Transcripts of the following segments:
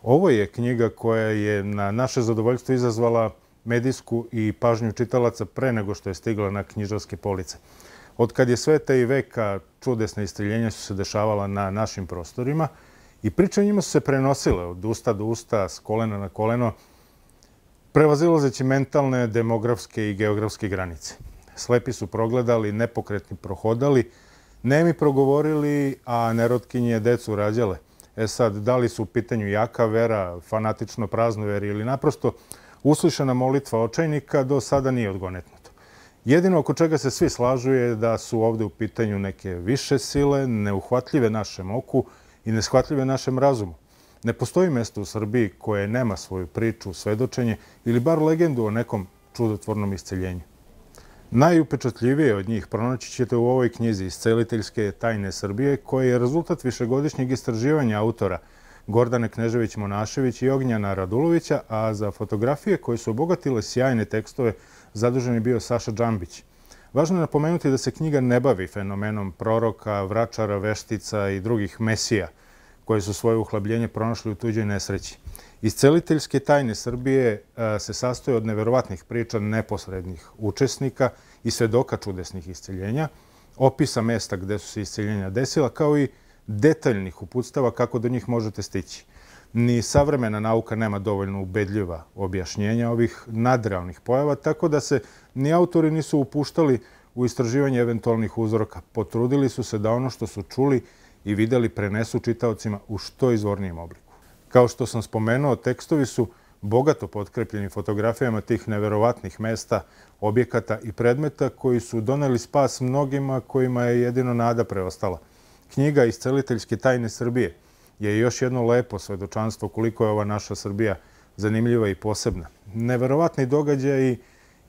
Ovo je knjiga koja je na naše zadovoljstvo izazvala medijsku i pažnju čitalaca pre nego što je stigla na knjižarske police. Od kad je sveta i veka čudesna istreljenja su se dešavala na našim prostorima i priče o njima su se prenosile od usta do usta, s kolena na koleno, prevazilazeći mentalne, demografske i geografske granice. Slepi su progledali, nepokretni prohodali, nemi progovorili, a nerotkinje decu rađale. Sad, da li su u pitanju jaka vera, fanatično praznoveri ili naprosto uslišana molitva očajnika, do sada nije odgonetnuto. Jedino oko čega se svi slažu je da su ovde u pitanju neke više sile, neuhvatljive našem oku i neshvatljive našem razumu. Ne postoji mesto u Srbiji koje nema svoju priču, svedočenje ili bar legendu o nekom čudotvornom isceljenju. Najupečatljivije od njih pronaći ćete u ovoj knjizi Isceliteljske tajne Srbije, koja je rezultat višegodišnjeg istraživanja autora Gordane Knežević-Monašević i Ognjana Radulovića, a za fotografije koje su obogatile sjajne tekstove zadužen je bio Saša Džambić. Važno je napomenuti da se knjiga ne bavi fenomenom proroka, vračara, veštica i drugih mesija koje su svoje uhlabljenje pronašli u tuđoj nesreći. Isceliteljske tajne Srbije se sastoje od neverovatnih priča neposrednih učesnika i svedoka čudesnih isceljenja, opisa mesta gde su se isceljenja desila, kao i detaljnih uputstava kako do njih možete stići. Ni savremena nauka nema dovoljno ubedljiva objašnjenja ovih nadrealnih pojava, tako da se ni autori nisu upuštali u istraživanje eventualnih uzroka. Potrudili su se da ono što su čuli i videli prenesu čitaocima u što izvornijem obliku. Kao što sam spomenuo, tekstovi su bogato potkrepljeni fotografijama tih neverovatnih mesta, objekata i predmeta koji su doneli spas mnogima kojima je jedino nada preostala. Knjiga Isceliteljske tajne Srbije je još jedno lepo svedočanstvo koliko je ova naša Srbija zanimljiva i posebna. Neverovatni događaji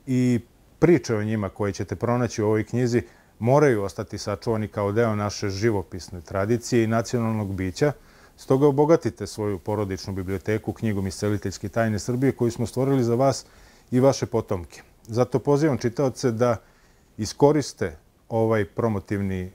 i priče o njima koje ćete pronaći u ovoj knjizi moraju ostati sačuvani kao deo naše živopisne tradicije i nacionalnog bića. Stoga obogatite svoju porodičnu biblioteku knjigom Isceliteljske tajne Srbije koju smo stvorili za vas i vaše potomke. Zato pozivam čitaoce da iskoriste ovaj promotivni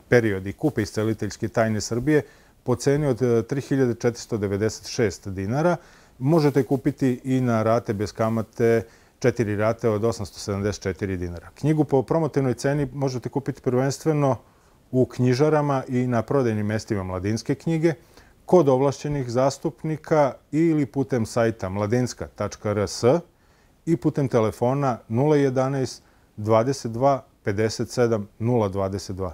period i kupe Isceliteljske tajne Srbije po ceni od 3.496 dinara. Možete kupiti i na rate bez kamate, 4 rate od 874 dinara. Knjigu po promotivnoj ceni možete kupiti prvenstveno u knjižarama i na prodajnim mestima Mladinske knjige, kod ovlašćenih zastupnika ili putem sajta mladinska.rs i putem telefona 011 22 57 022.